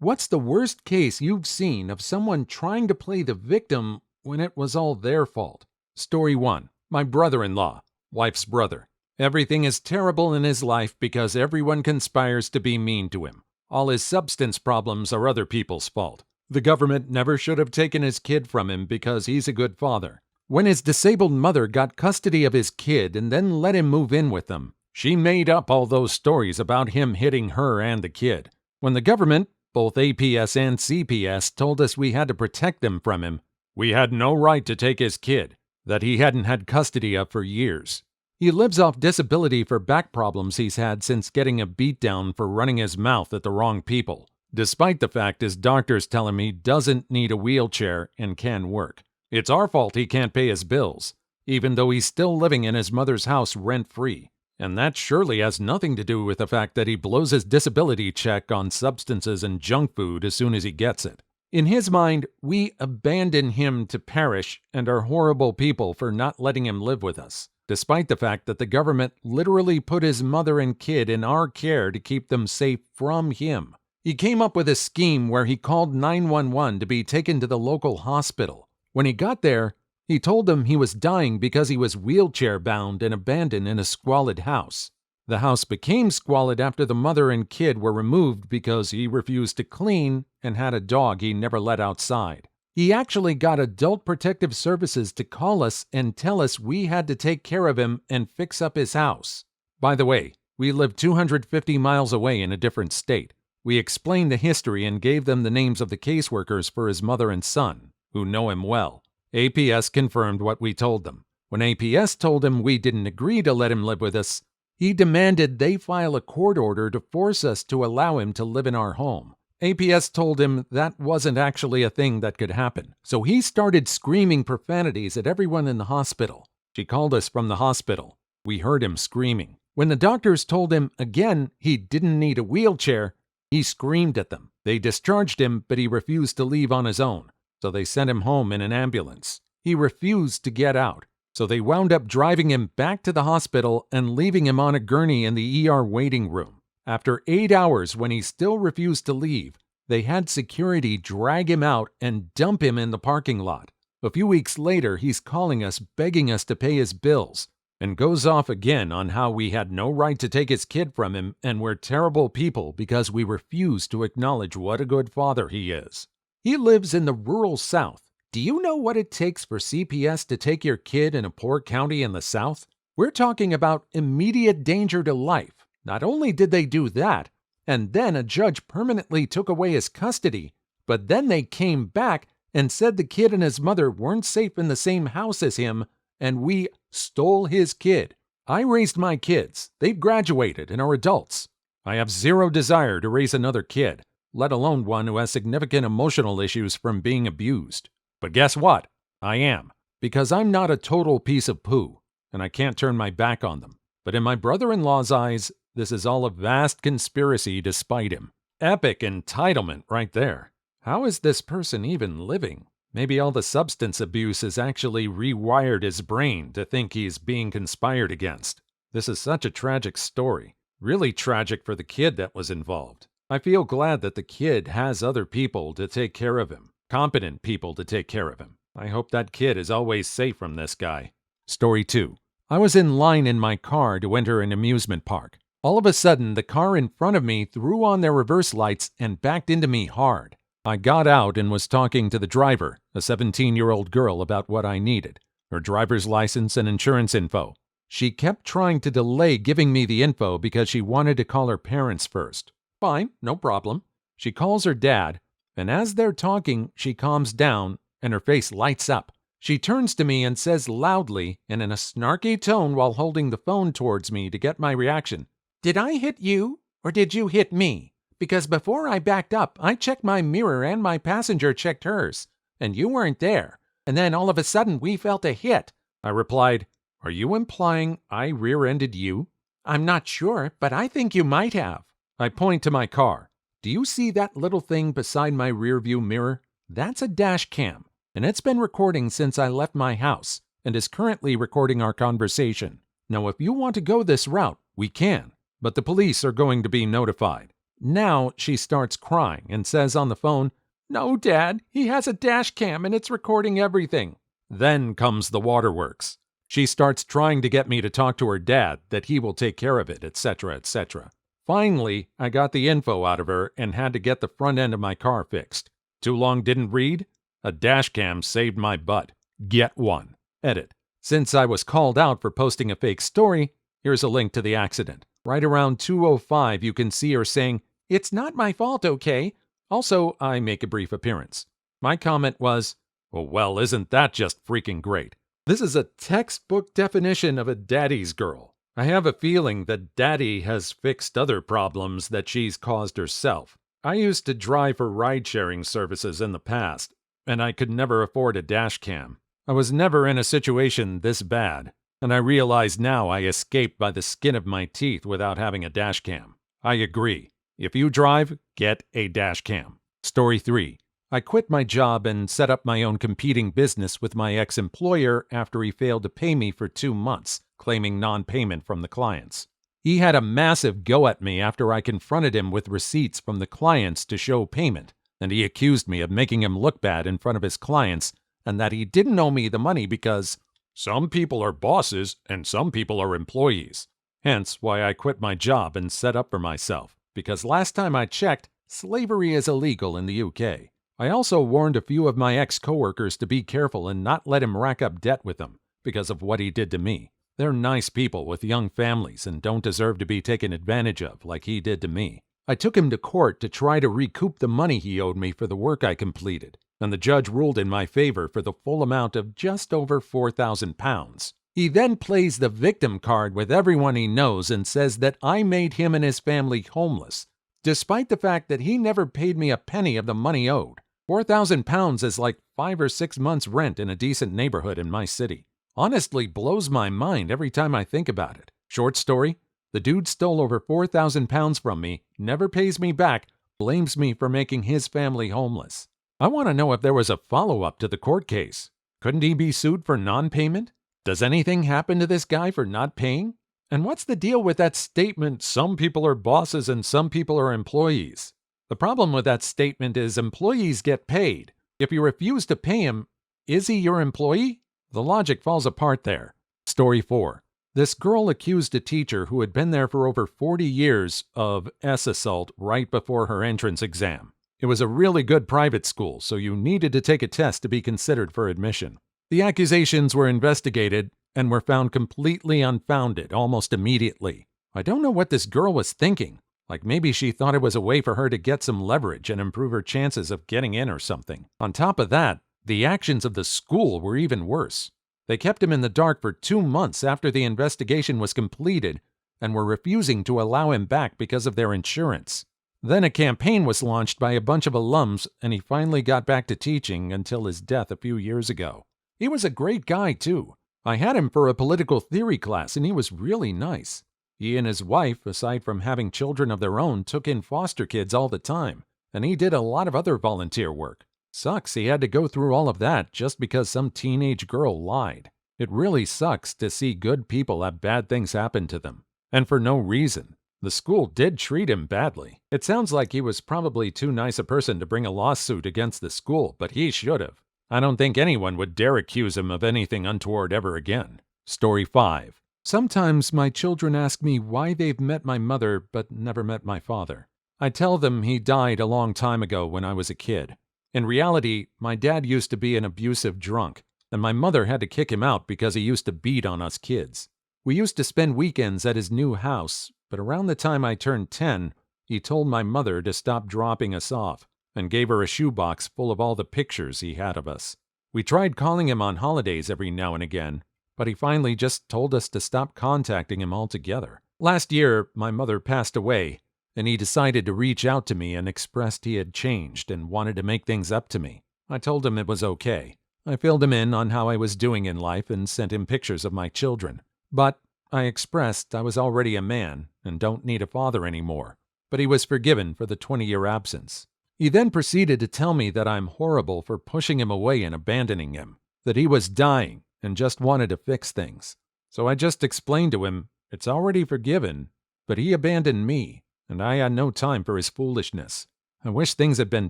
What's the worst case you've seen of someone trying to play the victim when it was all their fault? Story 1. My brother-in-law, wife's brother. Everything is terrible in his life because everyone conspires to be mean to him. All his substance problems are other people's fault. The government never should have taken his kid from him because he's a good father. When his disabled mother got custody of his kid and then let him move in with them, she made up all those stories about him hitting her and the kid. When the government, both APS and CPS, told us we had to protect them from him, we had no right to take his kid, that he hadn't had custody of for years. He lives off disability for back problems he's had since getting a beatdown for running his mouth at the wrong people, despite the fact his doctors tell him he doesn't need a wheelchair and can work. It's our fault he can't pay his bills, even though he's still living in his mother's house rent-free. And that surely has nothing to do with the fact that he blows his disability check on substances and junk food as soon as he gets it. In his mind, we abandon him to perish and are horrible people for not letting him live with us, despite the fact that the government literally put his mother and kid in our care to keep them safe from him. He came up with a scheme where he called 911 to be taken to the local hospital. When he got there, he told them he was dying because he was wheelchair-bound and abandoned in a squalid house. The house became squalid after the mother and kid were removed because he refused to clean and had a dog he never let outside. He actually got Adult Protective Services to call us and tell us we had to take care of him and fix up his house. By the way, we live 250 miles away in a different state. We explained the history and gave them the names of the caseworkers for his mother and son, who know him well. APS confirmed what we told them. When APS told him we didn't agree to let him live with us, he demanded they file a court order to force us to allow him to live in our home. APS told him that wasn't actually a thing that could happen, so he started screaming profanities at everyone in the hospital. She called us from the hospital. We heard him screaming. When the doctors told him again he didn't need a wheelchair, he screamed at them. They discharged him, but he refused to leave on his own, so they sent him home in an ambulance. He refused to get out, so they wound up driving him back to the hospital and leaving him on a gurney in the ER waiting room. After 8 hours, when he still refused to leave, they had security drag him out and dump him in the parking lot. A few weeks later, he's calling us, begging us to pay his bills, and goes off again on how we had no right to take his kid from him and we're terrible people because we refuse to acknowledge what a good father he is. He lives in the rural South. Do you know what it takes for CPS to take your kid in a poor county in the South? We're talking about immediate danger to life. Not only did they do that, and then a judge permanently took away his custody, but then they came back and said the kid and his mother weren't safe in the same house as him, and we stole his kid. I raised my kids. They've graduated and are adults. I have zero desire to raise another kid, let alone one who has significant emotional issues from being abused. But guess what? I am, because I'm not a total piece of poo, and I can't turn my back on them. But in my brother-in-law's eyes, this is all a vast conspiracy to spite him. Epic entitlement right there. How is this person even living? Maybe all the substance abuse has actually rewired his brain to think he's being conspired against. This is such a tragic story. Really tragic for the kid that was involved. I feel glad that the kid has other people to take care of him. Competent people to take care of him. I hope that kid is always safe from this guy. Story 2. I was in line in my car to enter an amusement park. All of a sudden, the car in front of me threw on their reverse lights and backed into me hard. I got out and was talking to the driver, a 17-year-old girl, about what I needed, her driver's license and insurance info. She kept trying to delay giving me the info because she wanted to call her parents first. Fine, no problem. She calls her dad, and as they're talking, she calms down and her face lights up. She turns to me and says loudly and in a snarky tone while holding the phone towards me to get my reaction, "Did I hit you or did you hit me? Because before I backed up, I checked my mirror and my passenger checked hers, and you weren't there. And then all of a sudden we felt a hit." I replied, "Are you implying I rear-ended you?" "I'm not sure, but I think you might have." I point to my car. "Do you see that little thing beside my rearview mirror? That's a dash cam, and it's been recording since I left my house and is currently recording our conversation. Now, if you want to go this route, we can, but the police are going to be notified. Now she starts crying and says on the phone, "No, Dad, he has a dash cam and it's recording everything." Then comes the waterworks. She starts trying to get me to talk to her dad, that he will take care of it, etc., etc. Finally, I got the info out of her and had to get the front end of my car fixed. Too long didn't read? A dash cam saved my butt. Get one. Edit. Since I was called out for posting a fake story, here's a link to the accident. Right around 2:05, you can see her saying, "It's not my fault, okay?" Also, I make a brief appearance. My comment was, well, isn't that just freaking great? This is a textbook definition of a daddy's girl. I have a feeling that Daddy has fixed other problems that she's caused herself. I used to drive for ride-sharing services in the past, and I could never afford a dash cam. I was never in a situation this bad, and I realize now I escaped by the skin of my teeth without having a dash cam. I agree. If you drive, get a dash cam. Story 3. I quit my job and set up my own competing business with my ex-employer after he failed to pay me for 2 months, claiming non-payment from the clients. He had a massive go at me after I confronted him with receipts from the clients to show payment, and he accused me of making him look bad in front of his clients and that he didn't owe me the money because some people are bosses and some people are employees. Hence why I quit my job and set up for myself, because last time I checked, slavery is illegal in the UK. I also warned a few of my ex-coworkers to be careful and not let him rack up debt with them because of what he did to me. They're nice people with young families and don't deserve to be taken advantage of like he did to me. I took him to court to try to recoup the money he owed me for the work I completed, and the judge ruled in my favor for the full amount of just over £4,000. He then plays the victim card with everyone he knows and says that I made him and his family homeless, despite the fact that he never paid me a penny of the money owed. £4,000 is like 5 or 6 months' rent in a decent neighborhood in my city. Honestly blows my mind every time I think about it. Short story, the dude stole over £4,000 from me, never pays me back, blames me for making his family homeless. I want to know if there was a follow-up to the court case. Couldn't he be sued for non-payment? Does anything happen to this guy for not paying? And what's the deal with that statement, some people are bosses and some people are employees? The problem with that statement is employees get paid. If you refuse to pay him, is he your employee? The logic falls apart there. Story 4. This girl accused a teacher who had been there for over 40 years of assault right before her entrance exam. It was a really good private school, so you needed to take a test to be considered for admission. The accusations were investigated and were found completely unfounded almost immediately. I don't know what this girl was thinking. Like maybe she thought it was a way for her to get some leverage and improve her chances of getting in or something. On top of that, the actions of the school were even worse. They kept him in the dark for 2 months after the investigation was completed and were refusing to allow him back because of their insurance. Then a campaign was launched by a bunch of alums and he finally got back to teaching until his death a few years ago. He was a great guy too. I had him for a political theory class and he was really nice. He and his wife, aside from having children of their own, took in foster kids all the time, and he did a lot of other volunteer work. Sucks he had to go through all of that just because some teenage girl lied. It really sucks to see good people have bad things happen to them, and for no reason. The school did treat him badly. It sounds like he was probably too nice a person to bring a lawsuit against the school, but he should have. I don't think anyone would dare accuse him of anything untoward ever again. Story 5. Sometimes my children ask me why they've met my mother but never met my father. I tell them he died a long time ago when I was a kid. In reality, my dad used to be an abusive drunk, and my mother had to kick him out because he used to beat on us kids. We used to spend weekends at his new house, but around the time I turned 10, he told my mother to stop dropping us off and gave her a shoebox full of all the pictures he had of us. We tried calling him on holidays every now and again, but he finally just told us to stop contacting him altogether. Last year, my mother passed away, and he decided to reach out to me and expressed he had changed and wanted to make things up to me. I told him it was okay. I filled him in on how I was doing in life and sent him pictures of my children. But I expressed I was already a man and don't need a father anymore. But he was forgiven for the 20-year absence. He then proceeded to tell me that I'm horrible for pushing him away and abandoning him, that he was dying and just wanted to fix things. So I just explained to him, it's already forgiven, but he abandoned me, and I had no time for his foolishness. I wish things had been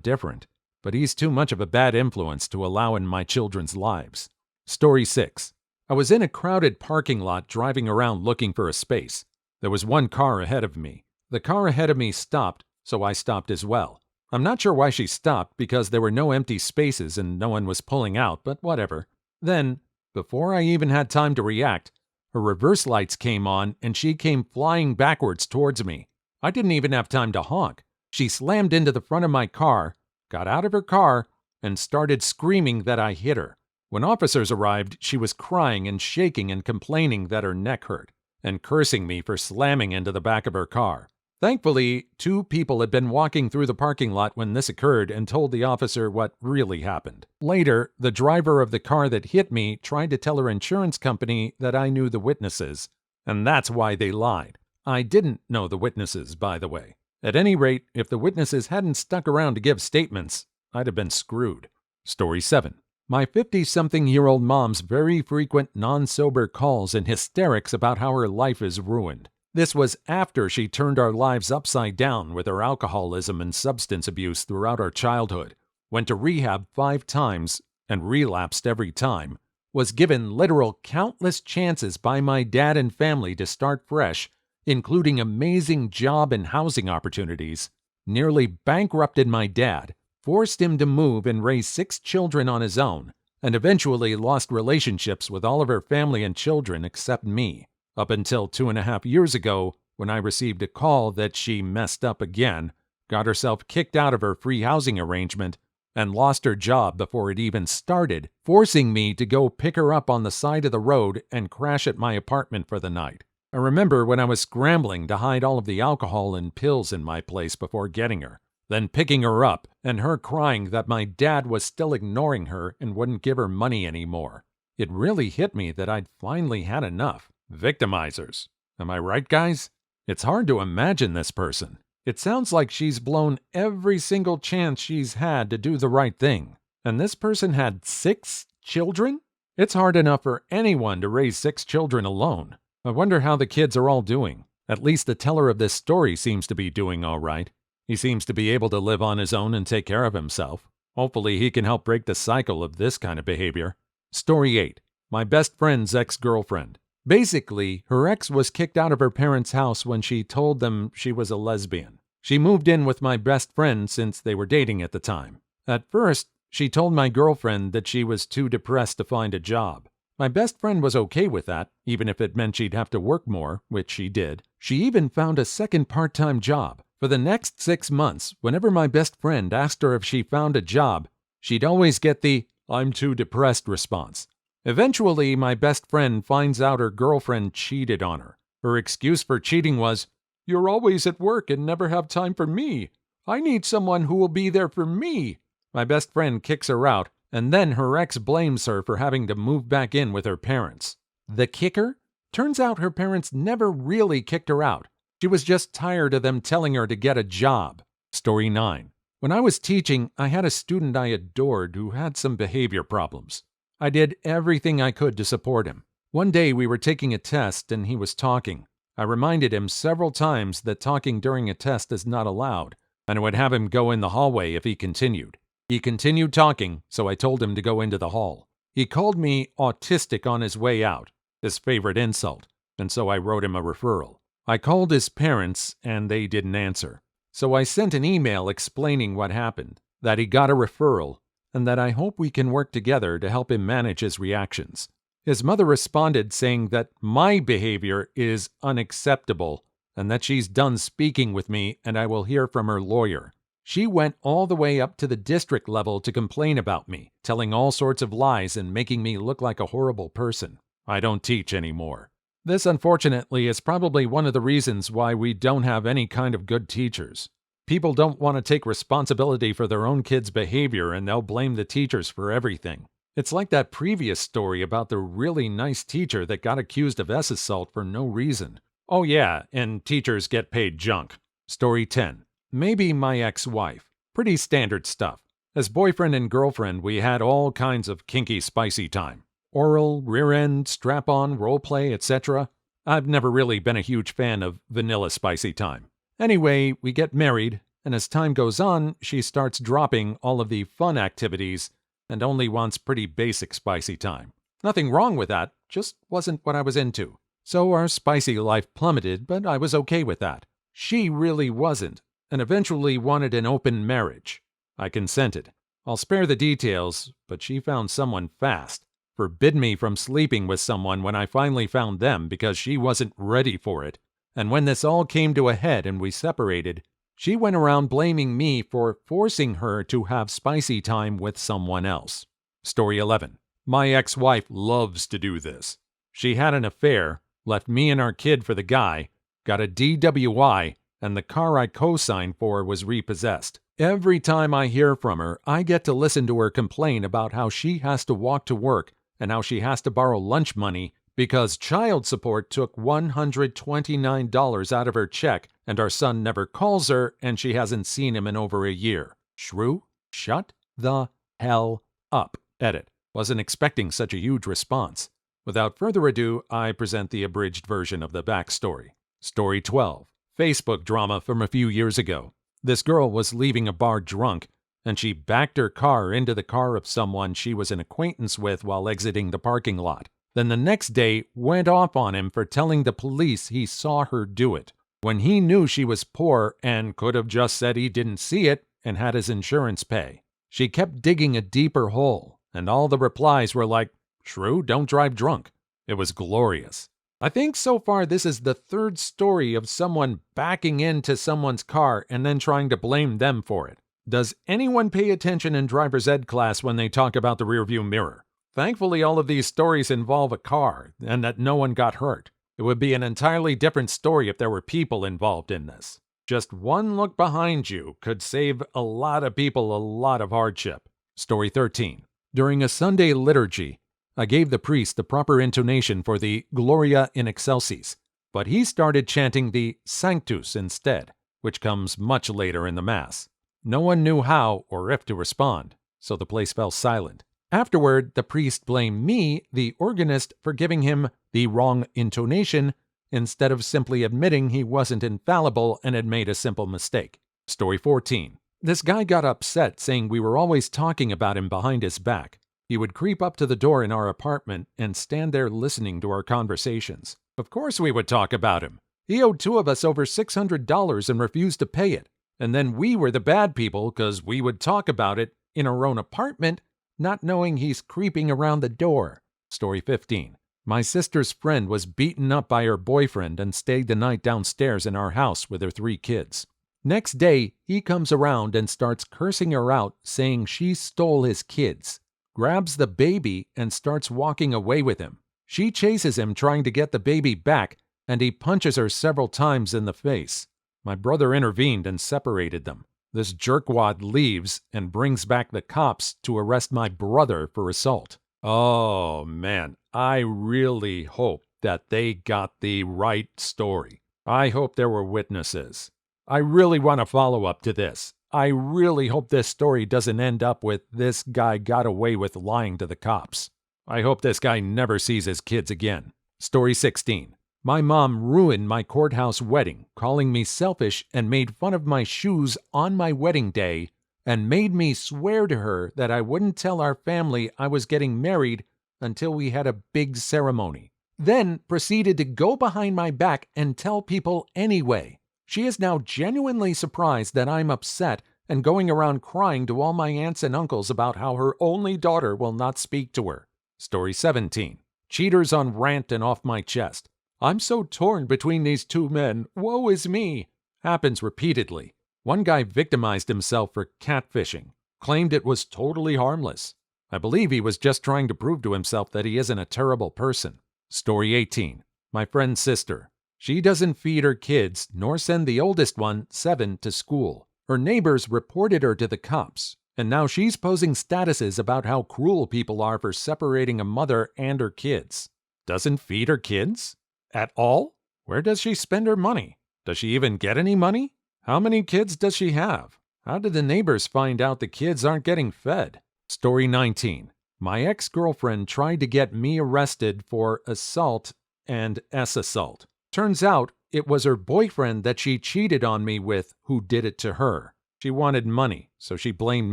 different, but he's too much of a bad influence to allow in my children's lives. Story 6. I was in a crowded parking lot driving around looking for a space. There was one car ahead of me. The car ahead of me stopped, so I stopped as well. I'm not sure why she stopped because there were no empty spaces and no one was pulling out, but whatever. Then, before I even had time to react, her reverse lights came on and she came flying backwards towards me. I didn't even have time to honk. She slammed into the front of my car, got out of her car, and started screaming that I hit her. When officers arrived, she was crying and shaking and complaining that her neck hurt, and cursing me for slamming into the back of her car. Thankfully, 2 people had been walking through the parking lot when this occurred and told the officer what really happened. Later, the driver of the car that hit me tried to tell her insurance company that I knew the witnesses, and that's why they lied. I didn't know the witnesses, by the way. At any rate, if the witnesses hadn't stuck around to give statements, I'd have been screwed. Story 7. My 50-something-year-old mom's very frequent non-sober calls and hysterics about how her life is ruined. This was after she turned our lives upside down with her alcoholism and substance abuse throughout our childhood, went to rehab 5 times and relapsed every time, was given literal countless chances by my dad and family to start fresh, including amazing job and housing opportunities, nearly bankrupted my dad, forced him to move and raise 6 children on his own, and eventually lost relationships with all of her family and children except me. Up until 2.5 years ago, when I received a call that she messed up again, got herself kicked out of her free housing arrangement, and lost her job before it even started, forcing me to go pick her up on the side of the road and crash at my apartment for the night. I remember when I was scrambling to hide all of the alcohol and pills in my place before getting her, then picking her up and her crying that my dad was still ignoring her and wouldn't give her money anymore. It really hit me that I'd finally had enough. Victimizers. Am I right, guys? It's hard to imagine this person. It sounds like she's blown every single chance she's had to do the right thing. And this person had 6 children? It's hard enough for anyone to raise 6 children alone. I wonder how the kids are all doing. At least the teller of this story seems to be doing all right. He seems to be able to live on his own and take care of himself. Hopefully he can help break the cycle of this kind of behavior. Story 8. My best friend's ex-girlfriend. Basically, her ex was kicked out of her parents' house when she told them she was a lesbian. She moved in with my best friend since they were dating at the time. At first, she told my girlfriend that she was too depressed to find a job. My best friend was okay with that, even if it meant she'd have to work more, which she did. She even found a second part-time job. For the next 6 months, whenever my best friend asked her if she found a job, she'd always get the "I'm too depressed" response. Eventually, my best friend finds out her girlfriend cheated on her. Her excuse for cheating was, "You're always at work and never have time for me. I need someone who will be there for me." My best friend kicks her out, and then her ex blames her for having to move back in with her parents. The kicker? Turns out her parents never really kicked her out. She was just tired of them telling her to get a job. Story 9. When I was teaching, I had a student I adored who had some behavior problems. I did everything I could to support him. One day we were taking a test and he was talking. I reminded him several times that talking during a test is not allowed, and I would have him go in the hallway if he continued. He continued talking, so I told him to go into the hall. He called me autistic on his way out, his favorite insult, and so I wrote him a referral. I called his parents and they didn't answer. So I sent an email explaining what happened, that he got a referral, and that I hope we can work together to help him manage his reactions. His mother responded saying that my behavior is unacceptable and that she's done speaking with me and I will hear from her lawyer. She went all the way up to the district level to complain about me, telling all sorts of lies and making me look like a horrible person. I don't teach anymore. This, unfortunately, is probably one of the reasons why we don't have any kind of good teachers. People don't want to take responsibility for their own kids' behavior and they'll blame the teachers for everything. It's like that previous story about the really nice teacher that got accused of assault for no reason. Oh yeah, and teachers get paid junk. Story 10. Maybe my ex-wife. Pretty standard stuff. As boyfriend and girlfriend, we had all kinds of kinky spicy time. Oral, rear end, strap-on, role play, etc. I've never really been a huge fan of vanilla spicy time. Anyway, we get married, and as time goes on, she starts dropping all of the fun activities and only wants pretty basic spicy time. Nothing wrong with that, just wasn't what I was into. So our spicy life plummeted, but I was okay with that. She really wasn't, and eventually wanted an open marriage. I consented. I'll spare the details, but she found someone fast. Forbid me from sleeping with someone when I finally found them because she wasn't ready for it. And when this all came to a head and we separated, she went around blaming me for forcing her to have spicy time with someone else. Story 11. My ex-wife loves to do this. She had an affair, left me and our kid for the guy, got a DWI, and the car I co-signed for was repossessed. Every time I hear from her, I get to listen to her complain about how she has to walk to work and how she has to borrow lunch money because child support took $129 out of her check and our son never calls her and she hasn't seen him in over a year. Shrew, shut the hell up. Edit. Wasn't expecting such a huge response. Without further ado, I present the abridged version of the backstory. Story 12. Facebook drama from a few years ago. This girl was leaving a bar drunk, and she backed her car into the car of someone she was an acquaintance with while exiting the parking lot. Then the next day went off on him for telling the police he saw her do it, when he knew she was poor and could have just said he didn't see it and had his insurance pay. She kept digging a deeper hole, and all the replies were like, "Shrew, don't drive drunk." It was glorious. I think so far this is the third story of someone backing into someone's car and then trying to blame them for it. Does anyone pay attention in driver's ed class when they talk about the rearview mirror? Thankfully, all of these stories involve a car and that no one got hurt. It would be an entirely different story if there were people involved in this. Just one look behind you could save a lot of people a lot of hardship. Story 13. During a Sunday liturgy, I gave the priest the proper intonation for the Gloria in Excelsis, but he started chanting the Sanctus instead, which comes much later in the Mass. No one knew how or if to respond, so the place fell silent. Afterward, the priest blamed me, the organist, for giving him the wrong intonation instead of simply admitting he wasn't infallible and had made a simple mistake. Story 14. This guy got upset saying we were always talking about him behind his back. He would creep up to the door in our apartment and stand there listening to our conversations. Of course we would talk about him. He owed two of us over $600 and refused to pay it. And then we were the bad people because we would talk about it in our own apartment, not knowing he's creeping around the door. Story 15. My sister's friend was beaten up by her boyfriend and stayed the night downstairs in our house with her 3 kids. Next day, he comes around and starts cursing her out, saying she stole his kids. Grabs the baby and starts walking away with him. She chases him trying to get the baby back, and he punches her several times in the face. My brother intervened and separated them. This jerkwad leaves and brings back the cops to arrest my brother for assault. Oh man, I really hope that they got the right story. I hope there were witnesses. I really want to follow up to this. I really hope this story doesn't end up with this guy got away with lying to the cops. I hope this guy never sees his kids again. Story 16. My mom ruined my courthouse wedding, calling me selfish and made fun of my shoes on my wedding day and made me swear to her that I wouldn't tell our family I was getting married until we had a big ceremony. Then proceeded to go behind my back and tell people anyway. She is now genuinely surprised that I'm upset and going around crying to all my aunts and uncles about how her only daughter will not speak to her. Story 17. Cheaters on rant and off my chest. I'm so torn between these 2 men. Woe is me. Happens repeatedly. One guy victimized himself for catfishing. Claimed it was totally harmless. I believe he was just trying to prove to himself that he isn't a terrible person. Story 18. My friend's sister. She doesn't feed her kids, nor send the oldest one, 7, to school. Her neighbors reported her to the cops, and now she's posting statuses about how cruel people are for separating a mother and her kids. Doesn't feed her kids? At all? Where does she spend her money? Does she even get any money? How many kids does she have? How did the neighbors find out the kids aren't getting fed? Story 19. My ex-girlfriend tried to get me arrested for assault and S-assault. Turns out, it was her boyfriend that she cheated on me with who did it to her. She wanted money, so she blamed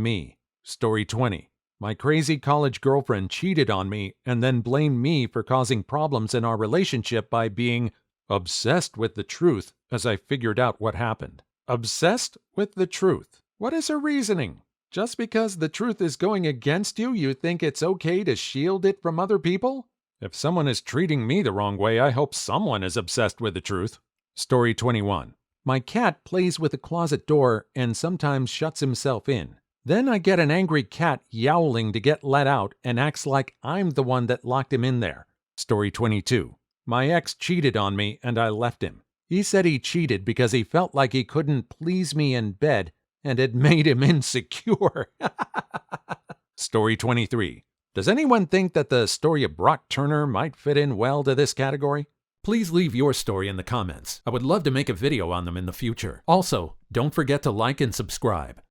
me. Story 20. My crazy college girlfriend cheated on me and then blamed me for causing problems in our relationship by being obsessed with the truth as I figured out what happened. Obsessed with the truth. What is her reasoning? Just because the truth is going against you, you think it's okay to shield it from other people? If someone is treating me the wrong way, I hope someone is obsessed with the truth. Story 21. My cat plays with the closet door and sometimes shuts himself in. Then I get an angry cat yowling to get let out and acts like I'm the one that locked him in there. Story 22. My ex cheated on me and I left him. He said he cheated because he felt like he couldn't please me in bed and it made him insecure. Story 23. Does anyone think that the story of Brock Turner might fit in well to this category? Please leave your story in the comments. I would love to make a video on them in the future. Also, don't forget to like and subscribe.